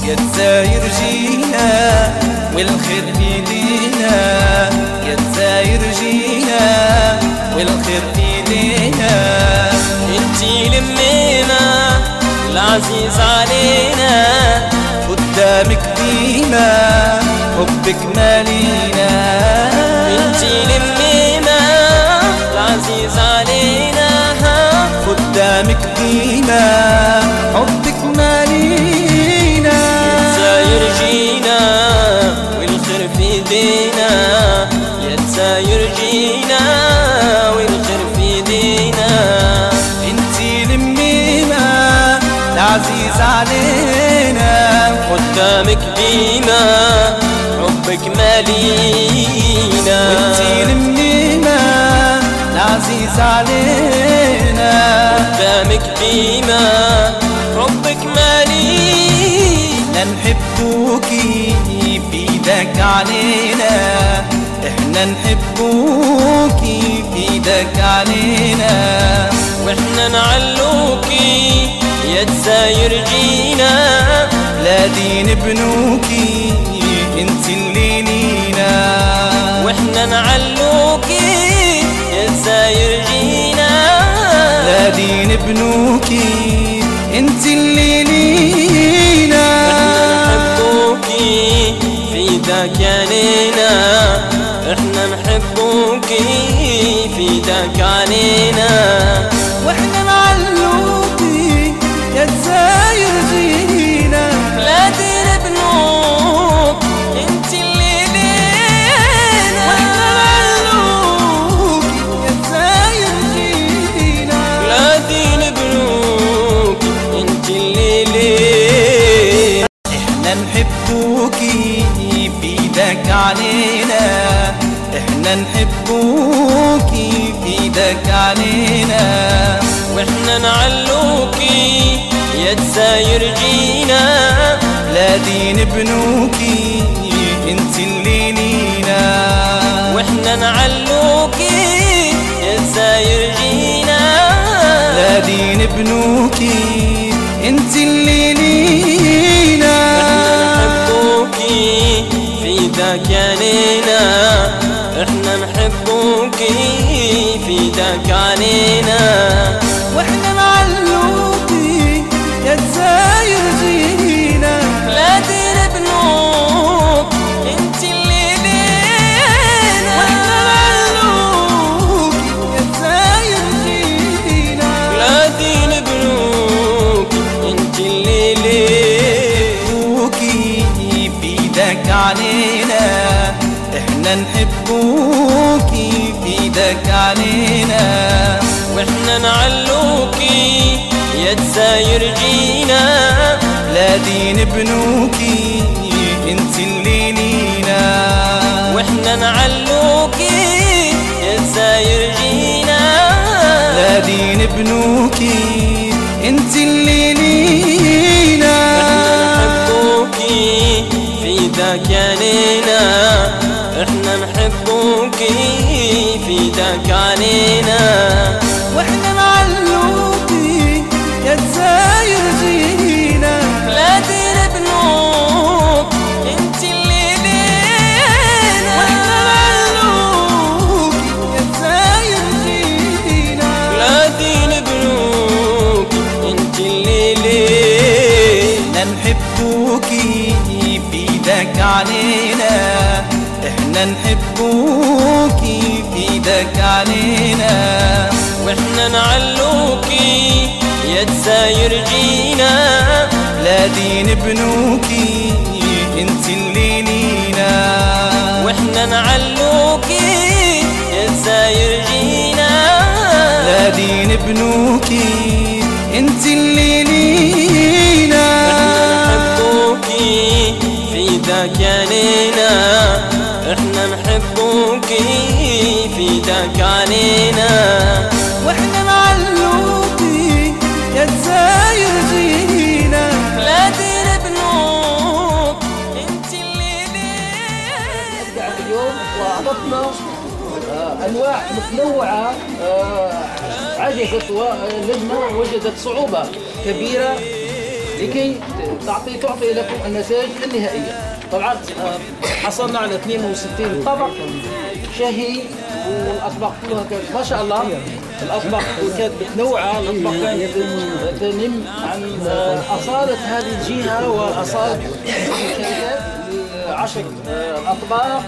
يا جزاير جينا والخير بيدينا، يا جزاير جينا والخير بيدينا. انتي لمينا العزيز علينا، قدامك ديما حبك مالينا. انتي لمينا العزيز علينا، قدامك ديما حبك مالينا. جزاير جينا والخير في ايدينا، يا جزاير جينا والخير في ايدينا. انتي لمينا العزيز علينا، قدامك ديما حبك مالينا. وانتي لمينا العزيز علينا، قدامك ديما حبك مالينا. نحبوكي بيدك علينا، احنا نحبوكي بيدك علينا. واحنا نعلوكي يا جزاير جينا، لا دين بنوكي انت اللي لينا. واحنا نعلوكي يا جزاير جينا، لا دين بنوكي انت اللي لينا. احنا نحبوكي في ايدك علينا، احنا نحبوكي في ايدك علينا. واحنا نعلوكي يا جزاير جينا، لا دين بنوك انت اللي لينا. واحنا نعلوكي يا جزاير جينا، لا دين بنوك انت اللي لينا. احنا نحبوكي بيدك علينا، احنا نحبوكي بيدك علينا. واحنا نعلوكي يا جزاير جينا، لا دين بنوكي انت اللي لينا. واحنا نعلوكي يا جزاير جينا، لا دين بنوكي انت اللي لينا. احنا نحبوكي في ايدك علينا، احنا نحبوكي في ايدك علينا. واحنا نعلوكي يا جزاير جينا، لا دين بنوك انت اللي لينا. واحنا نعلوكي يا جزاير جينا، لا دين بنوك انت اللي لينا. نحبوكي بيدك علينا، احنا نحبوكي بيدك علينا. واحنا نعلوكي يا جزاير جينا، لا دين بنوكي انت اللي لينا. واحنا نعلوكي يا جزاير جينا، لا دين بنوكي انت اللي لينا. احنا نحبوكي في ايدك علينا، احنا نحبوكي في ايدك علينا. واحنا نعلوكي يا جزاير جينا، لا دين بنوك انت اللي لينا. واحنا نعلوكي يا جزاير جينا، لا دين بنوك انت اللي لينا. نحبوكي بيدك علينا، احنا نحبوكي بيدك علينا. واحنا نعلوكي يا جزاير جينا، لا دين بنوكي انت اللي لينا. واحنا نعلوكي يا جزاير جينا، لا دين بنوكي انت اللي لينا. احنا نحبوكي في ايدك علينا، احنا نحبوكي في ايدك علينا. واحنا نعلوكي يا جزاير جينا، لا دين بنوك انت اللي لينا. اليوم واعطتنا انواع متنوعه عديده، واللجنه وجدت صعوبه كبيره لكي تعطي لكم النتائج النهائية. طبعا حصلنا على 62 طبق شهي، والأطباق كلها كانت ما شاء الله، الأطباق كانت متنوعة، الأطباق كانت تنم عن أصالة هذه الجهة وأصالة الشركات. 10 الأطباق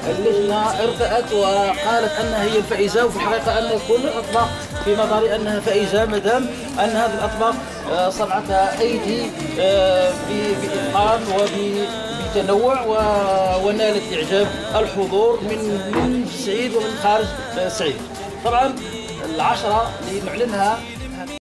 اللجنة ارتأت وقالت أنها هي الفائزة، وفي الحقيقة أن كل الأطباق في نظري أنها فائزة، مادام أن هذه الأطباق صنعتها أيدي بإتقان وبتنوع ونالت إعجاب الحضور من سعيد ومن خارج سعيد. طبعا ال10 اللي نعلنها